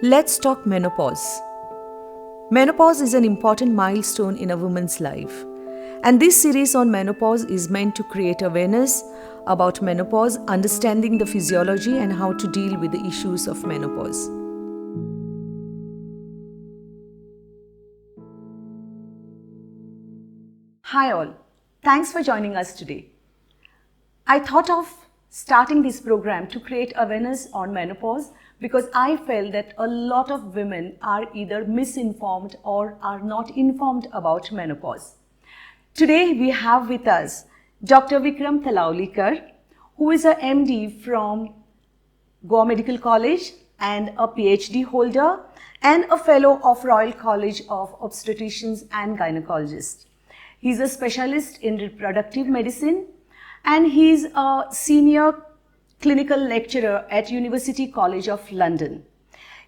Let's talk menopause. Menopause is an important milestone in a woman's life. And this series on menopause is meant to create awareness about menopause, understanding the physiology, and how to deal with the issues of menopause. Hi, all. Thanks for joining us today. I thought of starting this program to create awareness on menopause because I felt that a lot of women are either misinformed or are not informed about menopause. Today we have with us Dr. Vikram Talaulikar, who is a MD from Goa Medical College and a PhD holder and a fellow of Royal College of Obstetricians and Gynecologists. He's a specialist in reproductive medicine and he's a senior clinical lecturer at University College of London.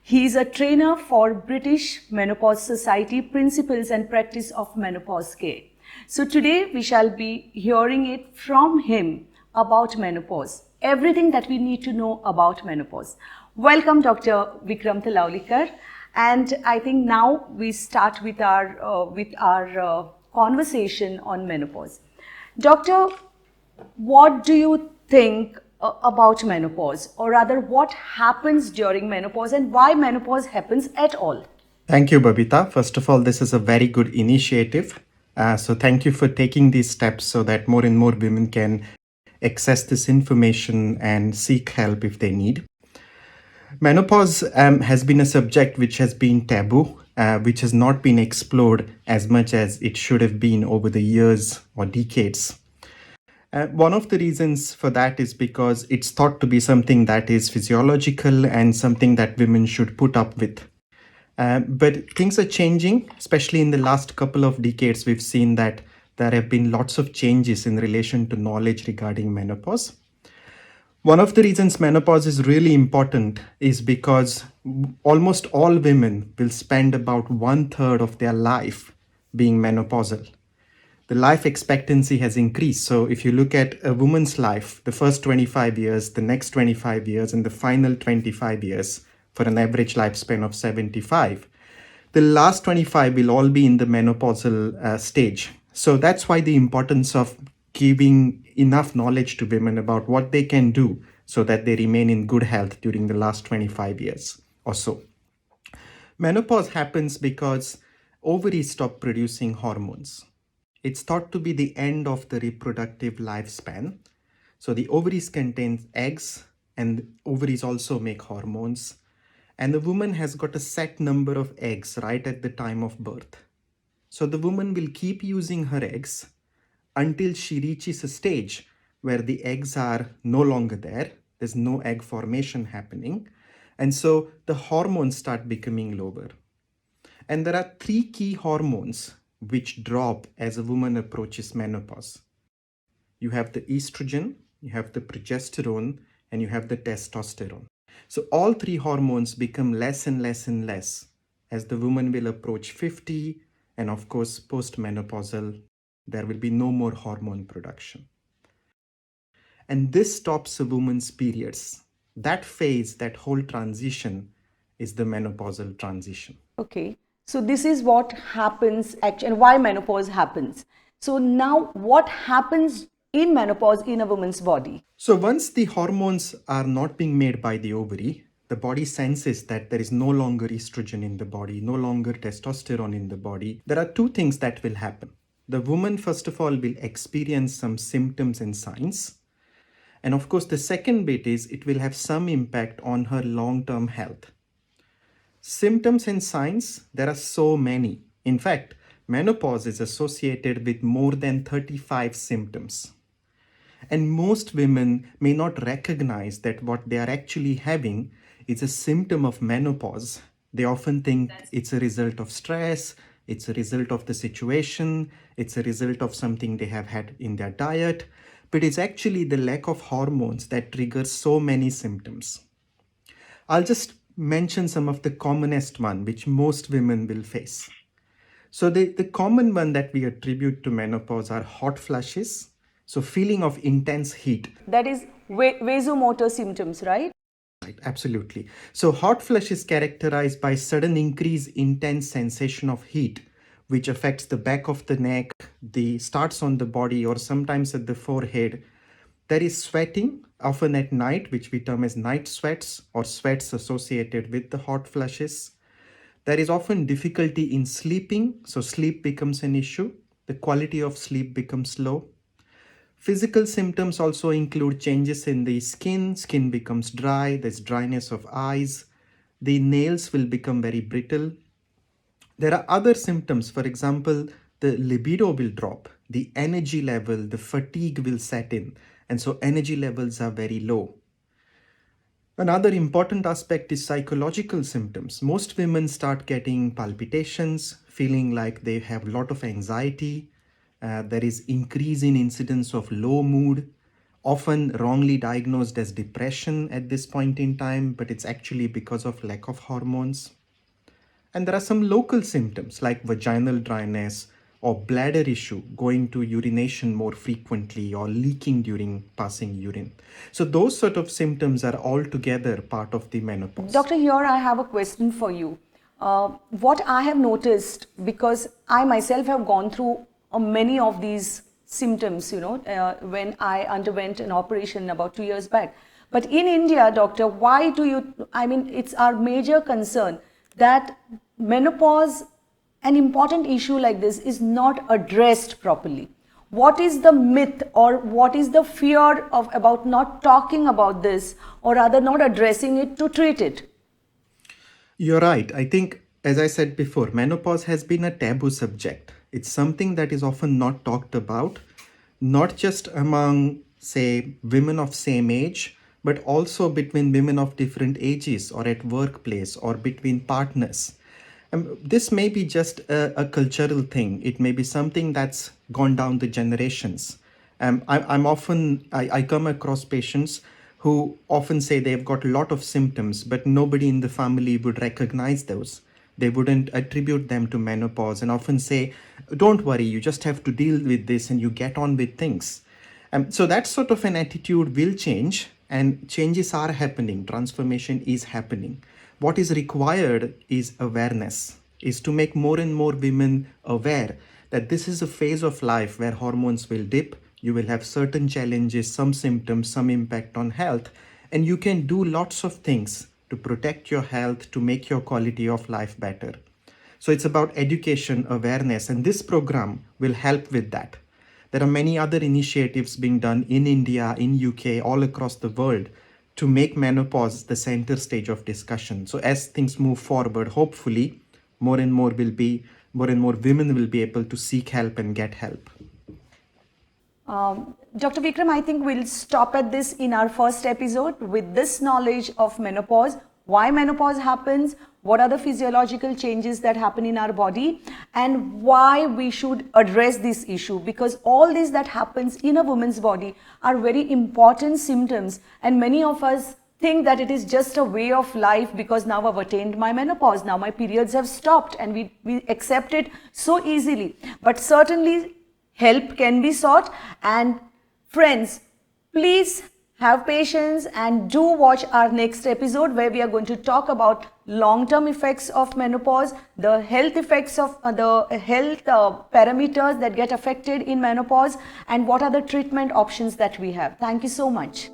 He is a trainer for British Menopause Society Principles and Practice of Menopause Care. So today we shall be hearing it from him about menopause, everything that we need to know about menopause. Welcome, Dr. Vikram Talaulikar. And I think now we start with our conversation on menopause. Doctor, what do you think about menopause, or rather what happens during menopause and why menopause happens at all? Thank you, Babita. First of all, this is a very good initiative. So thank you for taking these steps so that more and more women can access this information and seek help if they need. Menopause has been a subject which has been taboo, which has not been explored as much as it should have been over the years or decades. One of the reasons for that is because it's thought to be something that is physiological and something that women should put up with. But things are changing, especially in the last couple of decades. We've seen that there have been lots of changes in relation to knowledge regarding menopause. One of the reasons menopause is really important is because almost all women will spend about 1/3 of their life being menopausal. The life expectancy has increased. So if you look at a woman's life, the first 25 years, the next 25 years, and the final 25 years for an average lifespan of 75, the last 25 will all be in the menopausal stage. So that's why the importance of giving enough knowledge to women about what they can do so that they remain in good health during the last 25 years or so. Menopause happens because ovaries stop producing hormones. It's thought to be the end of the reproductive lifespan. So the ovaries contain eggs, and ovaries also make hormones. And the woman has got a set number of eggs right at the time of birth. So the woman will keep using her eggs until she reaches a stage where the eggs are no longer there. There's no egg formation happening. And so the hormones start becoming lower. And there are three key hormones which drop as a woman approaches menopause. You have the estrogen, you have the progesterone, and you have the testosterone. So all three hormones become less and less and less as the woman will approach 50, and of course, postmenopausal, there will be no more hormone production. And this stops a woman's periods. That phase, that whole transition is the menopausal transition. Okay, so this is what happens actually, and why menopause happens. So now, what happens in menopause in a woman's body? So once the hormones are not being made by the ovary, the body senses that there is no longer estrogen in the body, no longer testosterone in the body. There are two things that will happen. The woman, first of all, will experience some symptoms and signs. And of course, the second bit is it will have some impact on her long-term health. Symptoms and signs, there are so many. In fact, menopause is associated with more than 35 symptoms. And most women may not recognize that what they are actually having is a symptom of menopause. They often think it's a result of stress, it's a result of the situation, it's a result of something they have had in their diet, but it's actually the lack of hormones that triggers so many symptoms. I'll just mention some of the commonest one which most women will face. So the common one that we attribute to menopause are hot flushes, so feeling of intense heat. That is vasomotor symptoms, right? Right, absolutely. So hot flush is characterized by sudden increase intense sensation of heat, which affects the back of the neck, the starts on the body or sometimes at the forehead. There is sweating, often at night, which we term as night sweats or sweats associated with the hot flushes. There is often difficulty in sleeping, so sleep becomes an issue. The quality of sleep becomes low. Physical symptoms also include changes in the skin becomes dry, there's dryness of eyes, the nails will become very brittle. There are other symptoms, for example, the libido will drop, the energy level, the fatigue will set in, and so energy levels are very low. Another important aspect is psychological symptoms. Most women start getting palpitations, feeling like they have a lot of anxiety. There is increase in incidence of low mood, often wrongly diagnosed as depression at this point in time, but it's actually because of lack of hormones. And there are some local symptoms like vaginal dryness or bladder issue, going to urination more frequently or leaking during passing urine. So those sort of symptoms are altogether part of the menopause. Doctor, here I have a question for you. What I have noticed, because I myself have gone through many of these symptoms, when I underwent an operation about 2 years back. But in India, doctor, why do you, it's our major concern that menopause, an important issue like this, is not addressed properly. What is the myth or what is the fear of about not talking about this, or rather not addressing it to treat it? You're right. I think, as I said before, menopause has been a taboo subject. It's something that is often not talked about, not just among, say, women of same age, but also between women of different ages or at workplace or between partners. This may be just a cultural thing. It may be something that's gone down the generations. I come across patients who often say they've got a lot of symptoms, but nobody in the family would recognize those. They wouldn't attribute them to menopause and often say, don't worry, you just have to deal with this and you get on with things. So that sort of an attitude will change, and changes are happening. Transformation is happening. What is required is awareness, is to make more and more women aware that this is a phase of life where hormones will dip, you will have certain challenges, some symptoms, some impact on health, and you can do lots of things to protect your health, to make your quality of life better. So it's about education, awareness, and this program will help with that. There are many other initiatives being done in India, in UK, all across the world to make menopause the center stage of discussion. So as things move forward, hopefully more and more women will be able to seek help and get help. Dr. Vikram, I think we'll stop at this in our first episode with this knowledge of menopause, why menopause happens, what are the physiological changes that happen in our body, and why we should address this issue, because all this that happens in a woman's body are very important symptoms, and many of us think that it is just a way of life because now I've attained my menopause, now my periods have stopped, and we accept it so easily. But certainly help can be sought. And friends, please have patience and do watch our next episode where we are going to talk about long-term effects of menopause, the health effects of the health parameters that get affected in menopause, and what are the treatment options that we have. Thank you so much.